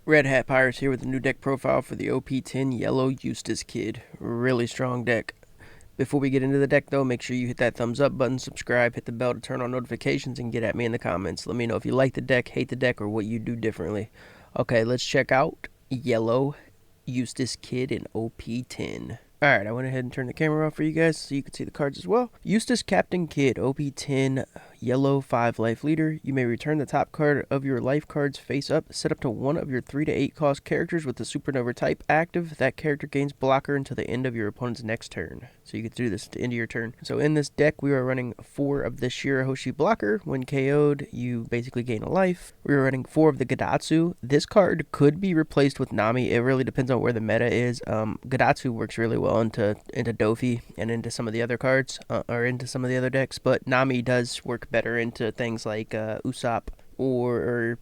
Red Hat Pirates here with a new deck profile for the OP10 Yellow Eustace Kid. Really strong deck. Before we get into the deck though, make sure you hit that thumbs up button, subscribe, hit the bell to turn on notifications, and get at me in the comments. Let me know if you like the deck, hate the deck, or what you do differently. Okay, let's check out Yellow Eustace Kid in OP10. Alright, I went ahead and turned the camera off for you guys so you can see the cards as well. Eustace Captain Kid, OP10, Yellow 5 Life Leader. You may return the top card of your life cards face up. Set up to one of your 3 to 8 cost characters with the Supernova type active. That character gains blocker until the end of your opponent's next turn. So you can do this at the end of your turn. So in this deck, we are running 4 of the Shirahoshi blocker. When KO'd, you basically gain a life. We are running 4 of the Gadatsu. This card could be replaced with Nami. It really depends on where the meta is. Gadatsu works really well into Dofi and into some of the other cards, or into some of the other decks, but Nami does work better into things like Usopp or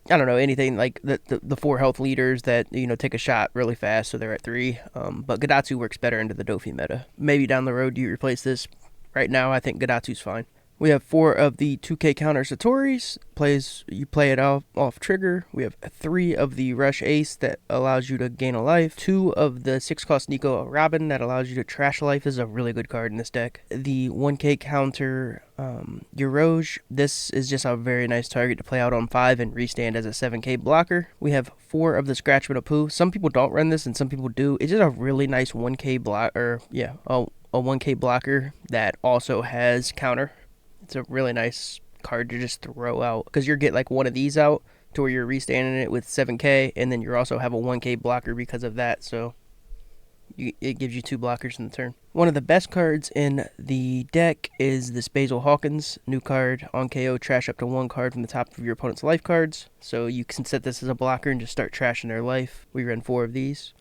I don't know, anything like the 4 health leaders that, you know, take a shot really fast so they're at 3. But Gadatsu works better into the Dofi meta. Maybe down the road you replace this. Right now I think Gadatsu's fine. We have 4 of the 2K counter Satoris. You play it off trigger. We have 3 of the Rush Ace that allows you to gain a life. 2 of the 6 cost Nico Robin that allows you to trash a life. This is a really good card in this deck. The 1K counter Euroge. This is just a very nice target to play out on 5 and restand as a 7K blocker. We have 4 of the Scratchman Apu. Some people don't run this and some people do. It's just a really nice 1K blocker. Yeah, a 1K blocker that also has counter. It's a really nice card to just throw out because you get like one of these out to where you're restanding it with 7K, and then you also have a 1K blocker because of that, so it gives you 2 blockers in the turn. One of the best cards in the deck is this Basil Hawkins. New card on KO, trash up to 1 card from the top of your opponent's life cards. So you can set this as a blocker and just start trashing their life. We run 4 of these.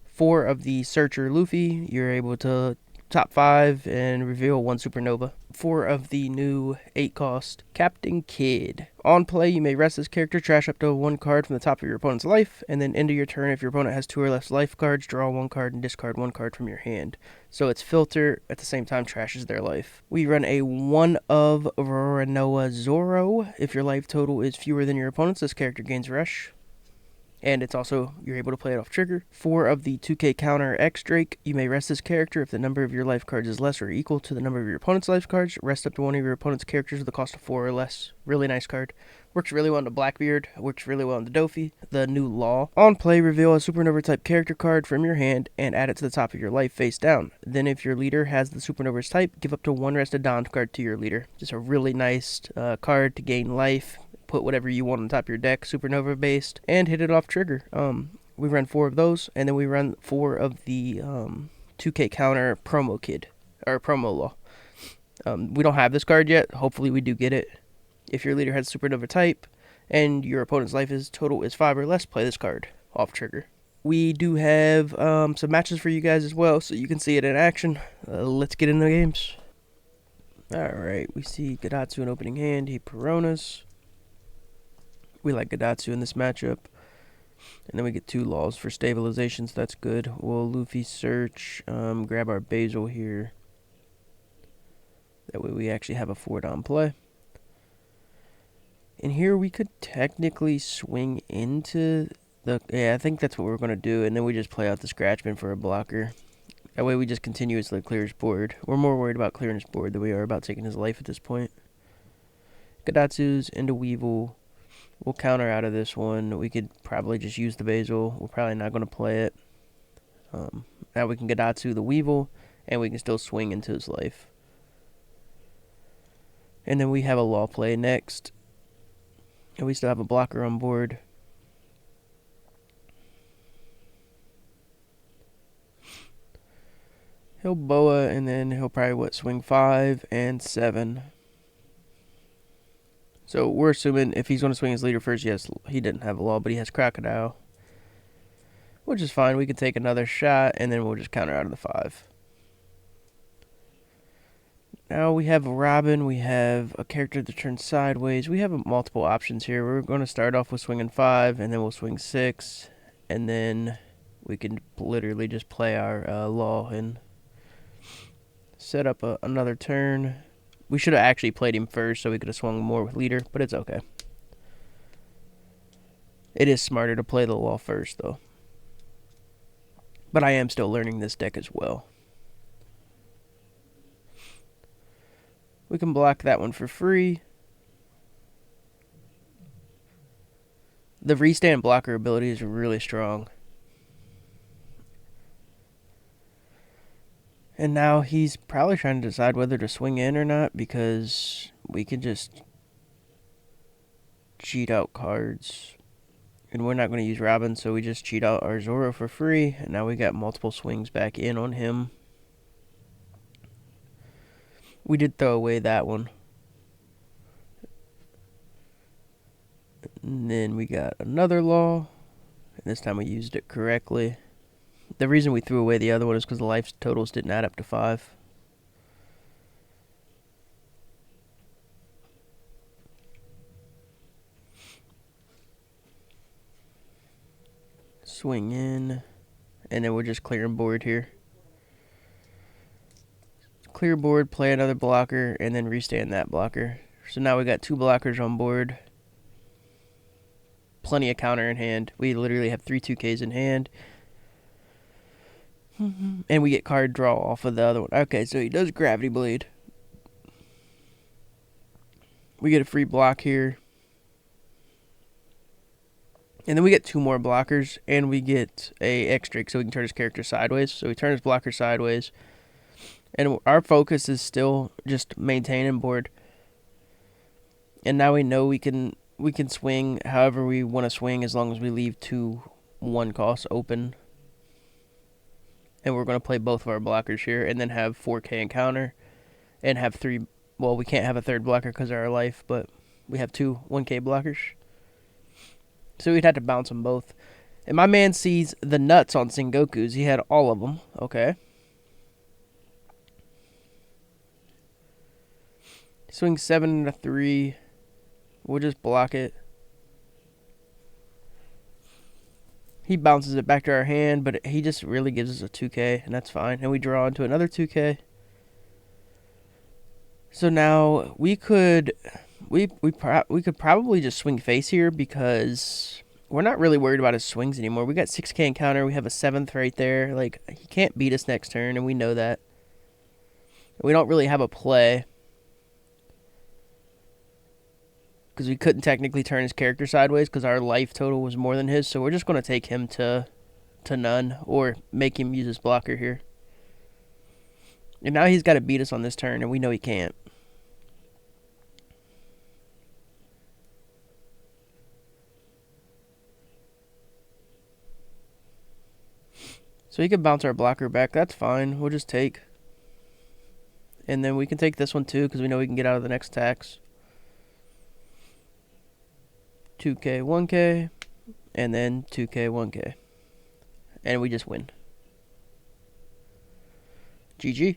4 of the Searcher Luffy. You're able to top 5 and reveal 1 Supernova. 4 of the new 8 cost Captain Kid. On play, you may rest this character, trash up to 1 card from the top of your opponent's life, and then end of your turn, if your opponent has 2 or less life cards, draw 1 card and discard 1 card from your hand. So it's filter, at the same time trashes their life. We run a 1 of Roronoa Zoro. If your life total is fewer than your opponent's, this character gains rush. And it's also, you're able to play it off trigger. 4 of the 2K counter X Drake. You may rest this character if the number of your life cards is less or equal to the number of your opponent's life cards. Rest up to 1 of your opponent's characters with a cost of 4 or less. Really nice card. Works really well into Blackbeard. Works really well into Dofi. The new Law. On play, reveal a Supernova type character card from your hand and add it to the top of your life face down. Then if your leader has the Supernova's type, give up to 1 rested Don card to your leader. Just a really nice card to gain life. Put whatever you want on top of your deck, Supernova based, and hit it off trigger. We run 4 of those, and then we run 4 of the 2K counter Promo Kid, or Promo Law. We don't have this card yet. Hopefully we do get it. If your leader has Supernova type, and your opponent's life total is 5 or less, play this card off trigger. We do have some matches for you guys as well, so you can see it in action. Let's get into the games. Alright, we see Gadatsu in opening hand, he Peronas. We like Gadatsu in this matchup. And then we get 2 laws for stabilization, so that's good. We'll Luffy search, grab our Basil here. That way we actually have a 4-down play. And here we could technically swing into the... Yeah, I think that's what we're going to do. And then we just play out the Scratchman for a blocker. That way we just continuously clear his board. We're more worried about clearing his board than we are about taking his life at this point. Gadatsu's into Weevil. We'll counter out of this one. We could probably just use the Basil. We're probably not going to play it. Now we can Gadatsu the Weevil, and we can still swing into his life. And then we have a Law play next. And we still have a blocker on board. He'll Boa, and then he'll probably, swing 5 and 7. So we're assuming if he's going to swing his leader first, yes, he didn't have a Law, but he has Crocodile. Which is fine. We can take another shot, and then we'll just counter out of the 5. Now we have Robin. We have a character that turns sideways. We have multiple options here. We're going to start off with swinging 5, and then we'll swing 6. And then we can literally just play our Law and set up another turn. We should have actually played him first so we could have swung more with leader, but it's okay. It is smarter to play the law first, though. But I am still learning this deck as well. We can block that one for free. The restand blocker ability is really strong. And now he's probably trying to decide whether to swing in or not, because we can just cheat out cards. And we're not going to use Robin, so we just cheat out our Zoro for free. And now we got multiple swings back in on him. We did throw away that one. And then we got another law. And this time we used it correctly. The reason we threw away the other one is because the life totals didn't add up to 5. Swing in. And then we're just clearing board here. Clear board, play another blocker, and then restand that blocker. So now we got 2 blockers on board. Plenty of counter in hand. We literally have 3 2Ks in hand. And we get card draw off of the other one. Okay, so he does Gravity Blade. We get a free block here. And then we get 2 more blockers, and we get a X-Drake, so we can turn his character sideways. So we turn his blocker sideways. And our focus is still just maintaining board. And now we know we can swing however we want to swing, as long as we leave 2 1 costs open. And we're going to play both of our blockers here, and then have 4K in counter, and have 3. Well, we can't have a third blocker because of our life, but we have 2 1K blockers. So we'd have to bounce them both. And my man sees the nuts on Sengoku's. He had all of them. Okay. Swing 7 and a 3. We'll just block it. He bounces it back to our hand, but he just really gives us a 2K, and that's fine. And we draw into another 2K. So now we could probably just swing face here, because we're not really worried about his swings anymore. We got 6K in counter. We have a 7th right there. Like, he can't beat us next turn, and we know that. We don't really have a play, because we couldn't technically turn his character sideways because our life total was more than his. So we're just going to take him to none, or make him use his blocker here. And now he's got to beat us on this turn, and we know he can't. So he can bounce our blocker back. That's fine. We'll just take. And then we can take this one too, because we know we can get out of the next tax. 2K, 1K, and then 2K, 1K. And we just win. GG.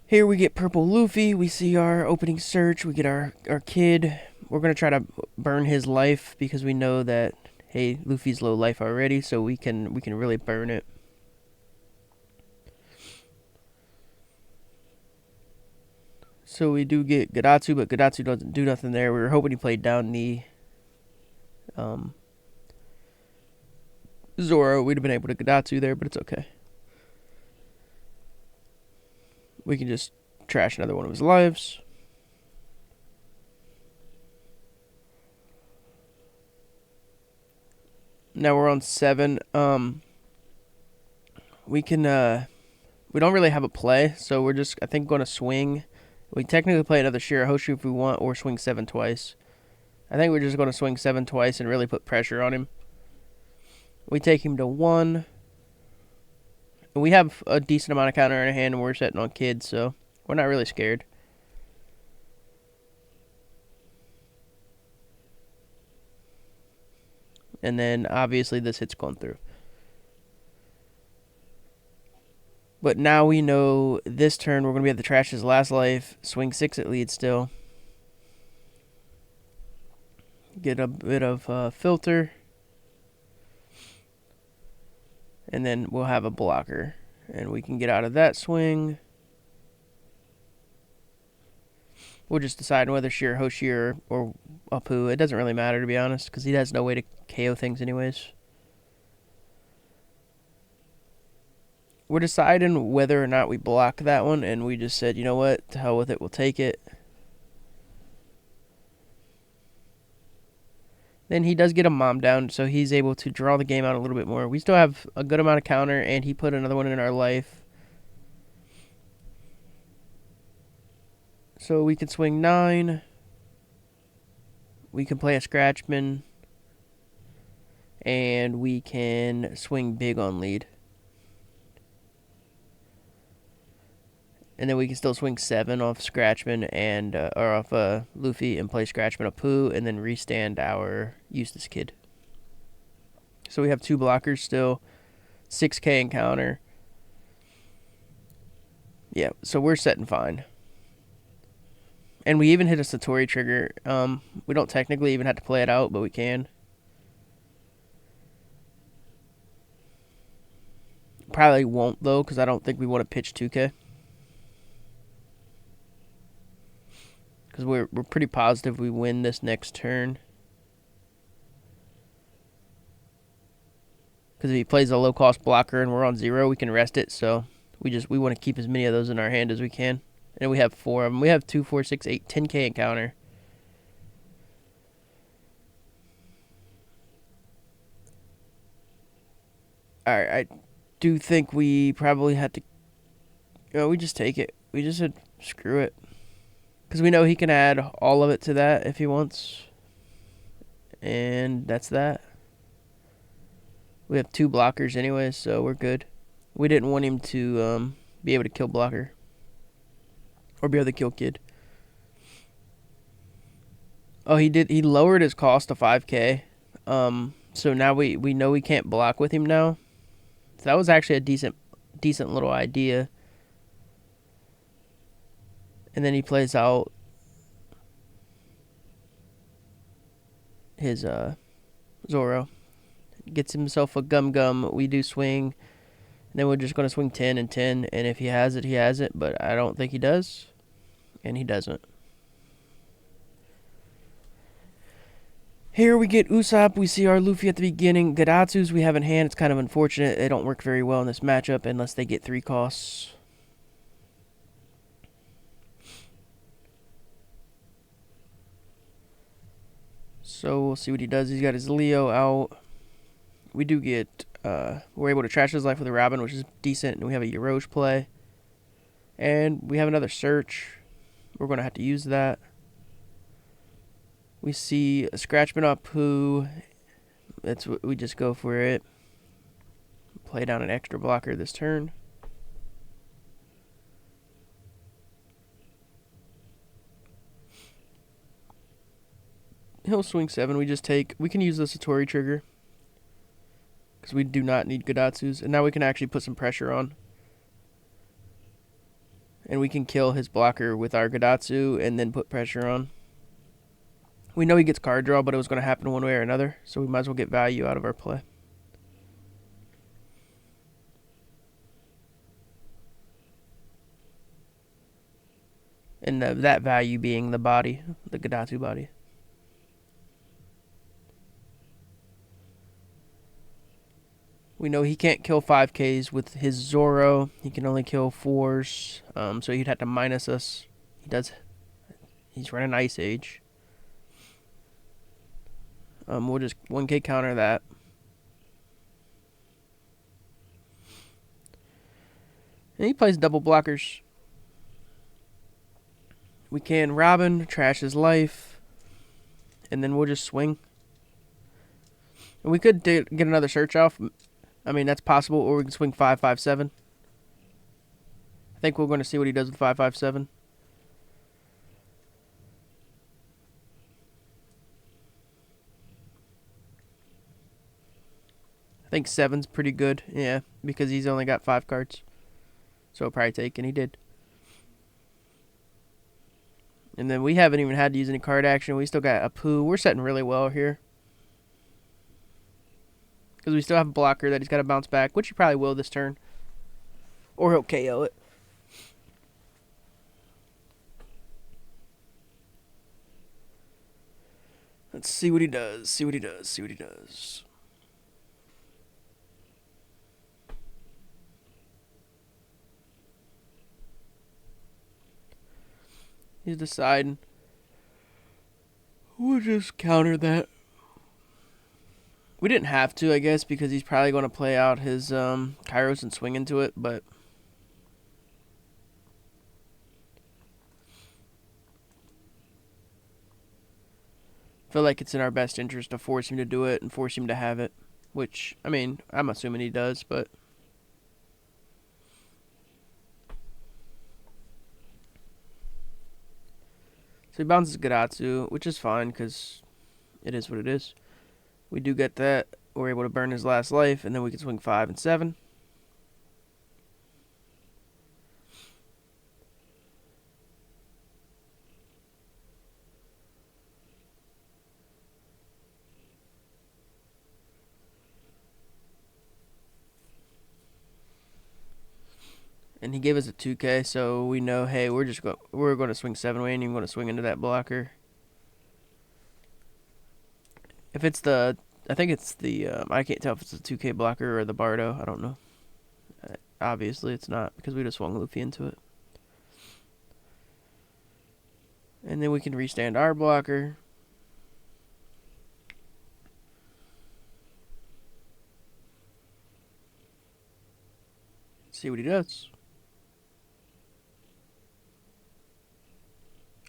Here we get purple Luffy. We see our opening search. We get our kid. We're going to try to burn his life, because we know that, hey, Luffy's low life already, so we can really burn it. So we do get Gadatsu, but Gadatsu doesn't do nothing there. We were hoping he played down the Zoro. We'd have been able to Gadatsu there, but it's okay. We can just trash another one of his lives. Now we're on 7. We can we don't really have a play, so we're just, I think, going to swing. We technically play another Shirahoshu if we want, or swing 7 twice. I think we're just going to swing 7 twice and really put pressure on him. We take him to 1. And we have a decent amount of counter in our hand, and we're setting on kids, so we're not really scared. And then, obviously, this hit's going through. But now we know this turn we're going to be able to trash his last life. Swing 6 at lead still. Get a bit of filter. And then we'll have a blocker. And we can get out of that swing. We're just deciding whether Sheer, Hoshir, or Apu. It doesn't really matter, to be honest, because he has no way to KO things anyways. We're deciding whether or not we block that one, and we just said, you know what, to hell with it, we'll take it. Then he does get a mom down, so he's able to draw the game out a little bit more. We still have a good amount of counter, and he put another one in our life. So we can swing 9. We can play a Scratchman. And we can swing big on lead. And then we can still swing 7 off Scratchman and or off Luffy and play Scratchman Apu and then restand our Eustace Kid. So we have 2 blockers still, 6k in counter. Yeah, so we're setting fine. And we even hit a Satori trigger. We don't technically even have to play it out, but we can. Probably won't though, because I don't think we want to pitch 2k. Because we're pretty positive we win this next turn. Because if he plays a low-cost blocker and we're on 0, we can rest it. So we want to keep as many of those in our hand as we can. And we have 4 of them. We have 2, 4, 6, 8, 10k in counter. Alright, I do think we probably had to... Oh, we just take it. We just said, screw it. Because we know he can add all of it to that if he wants. And that's that. We have 2 blockers anyway, so we're good. We didn't want him to be able to kill blocker. Or be able to kill kid. Oh, he did. He lowered his cost to 5k. So now we know we can't block with him now. So that was actually a decent little idea. And then he plays out his Zoro. Gets himself a Gum. We do swing. And then we're just going to swing 10 and 10. And if he has it, he has it. But I don't think he does. And he doesn't. Here we get Usopp. We see our Luffy at the beginning. Gadatsus we have in hand. It's kind of unfortunate. They don't work very well in this matchup unless they get 3 costs. So we'll see what he does. He's got his Leo out. We do get... we're able to trash his life with a Robin, which is decent. And we have a Yaroche play. And we have another search. We're going to have to use that. We see a Scratchman Apu. That's what we just go for it. Play down an extra blocker this turn. He'll swing 7. We just take... We can use the Satori trigger. Because we do not need Gadatsus. And now we can actually put some pressure on. And we can kill his blocker with our Gadatsu and then put pressure on. We know he gets card draw, but it was going to happen one way or another. So we might as well get value out of our play. And that value being the body, the Gadatsu body. We know he can't kill 5Ks with his Zoro. He can only kill 4s. So he'd have to minus us. He's running Ice Age. We'll just 1k counter that. And he plays double blockers. We can Robin, trash his life. And then we'll just swing. And we could get another search off. I mean, that's possible. Or we can swing 5-5-7. I think we're going to see what he does with 5-5-7. I think 7's pretty good. Yeah, because he's only got 5 cards. So he'll probably take, and he did. And then we haven't even had to use any card action. We still got Apu. We're setting really well here. Because we still have a blocker that he's got to bounce back, which he probably will this turn. Or he'll KO it. Let's see what he does. See what he does. See what he does. He's deciding. We'll just counter that. We didn't have to, I guess, because he's probably going to play out his Kairos and swing into it, but I feel like it's in our best interest to force him to do it and force him to have it, which, I mean, I'm assuming he does, but so he bounces Gadatsu, which is fine because it is what it is. We do get that. We're able to burn his last life, and then we can swing 5 and 7. And he gave us a 2K, so we know, hey, we're going to swing 7. We ain't even going to swing into that blocker. If it's the, I think it's the, I can't tell if it's the 2K blocker or the Bardo. I don't know. Obviously, it's not because we just swung Luffy into it. And then we can restand our blocker. See what he does.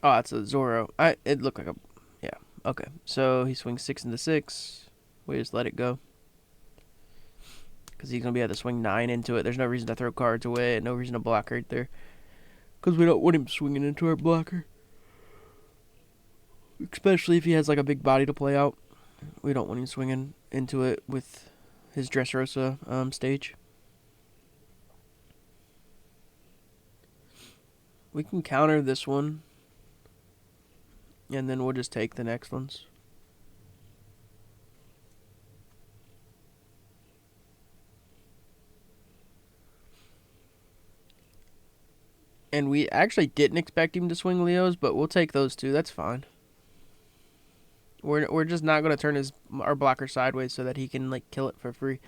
Oh, that's a Zoro. It looked like a, yeah. Okay, so he swings 6 into 6. We just let it go. Because he's going to be able to swing 9 into it. There's no reason to throw cards away and no reason to block right there. Because we don't want him swinging into our blocker. Especially if he has like a big body to play out. We don't want him swinging into it with his Dressrosa stage. We can counter this one. And then we'll just take the next ones. And we actually didn't expect him to swing Leos, but we'll take those two. That's fine. We're just not going to turn our blocker sideways so that he can like kill it for free.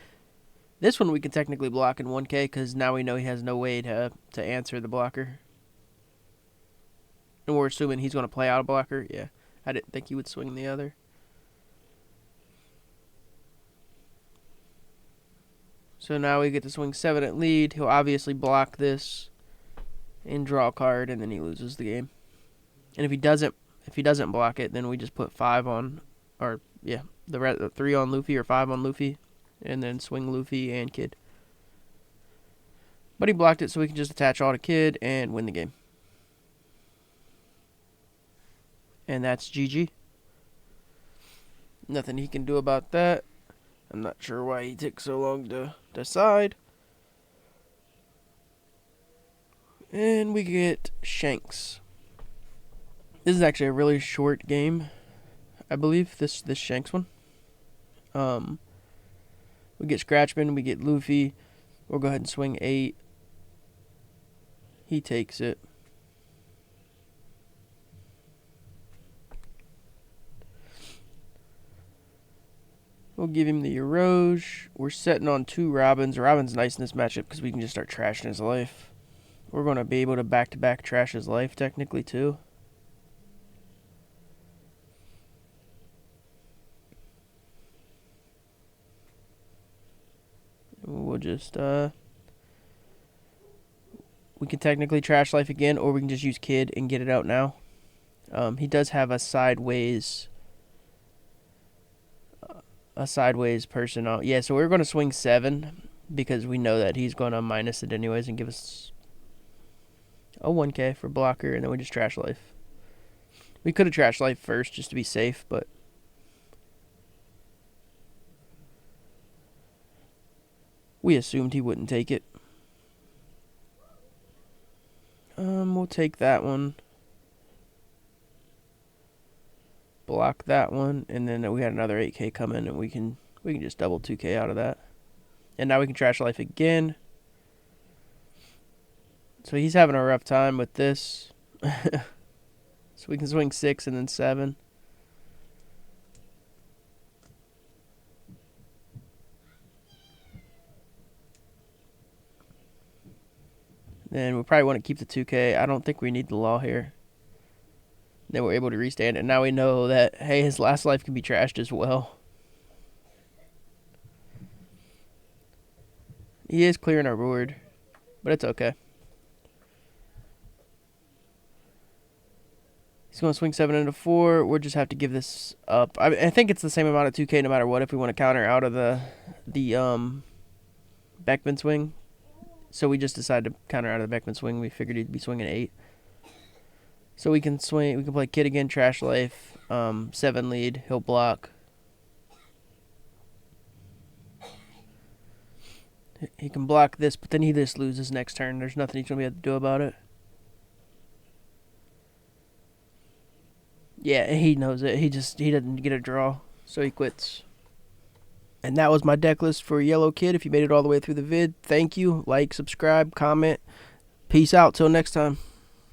This one we can technically block in 1K because now we know he has no way to answer the blocker. And we're assuming he's going to play out a blocker. Yeah, I didn't think he would swing the other. So now we get to swing 7 at lead. He'll obviously block this and draw a card, and then he loses the game. And if he doesn't block it, then we just put 5 on, or yeah, the 3 on Luffy or 5 on Luffy, and then swing Luffy and Kid. But he blocked it, so we can just attach all to Kid and win the game. And that's GG. Nothing he can do about that. I'm not sure why he took so long to decide. And we get Shanks. This is actually a really short game, I believe, this Shanks one. We get Scratchman, we get Luffy. We'll go ahead and swing 8. He takes it. We'll give him the Eroge. We're setting on 2 Robins. Robin's nice in this matchup because we can just start trashing his life. We're going to be able to back-to-back trash his life, technically, too. We'll just, we can technically trash life again, or we can just use Kid and get it out now. He does have a sideways person on. Yeah, so we're going to swing 7 because we know that he's going to minus it anyways and give us a 1K for blocker, and then we just trash life. We could have trashed life first just to be safe, but we assumed he wouldn't take it. We'll take that one. Block that one, and then we had another 8K coming, and we can just double 2K out of that. And now we can trash life again. So he's having a rough time with this. So we can swing 6 and then 7. Then we probably want to keep the 2K. I don't think we need the law here. Then we're able to restand it. Now we know that, hey, his last life can be trashed as well. He is clearing our board, but it's okay. He's going to swing 7 into 4. We'll just have to give this up. I think it's the same amount of 2K no matter what if we want to counter out of the backman swing. So we just decided to counter out of the backman swing. We figured he'd be swinging 8. So we can swing. We can play kid again, trash life, 7 lead. He'll block. He can block this, but then he just loses next turn. There's nothing he's gonna be able to do about it. Yeah, he knows it. He doesn't get a draw, so he quits. And that was my deck list for Yellow Kid. If you made it all the way through the vid, thank you. Like, subscribe, comment. Peace out. Till next time.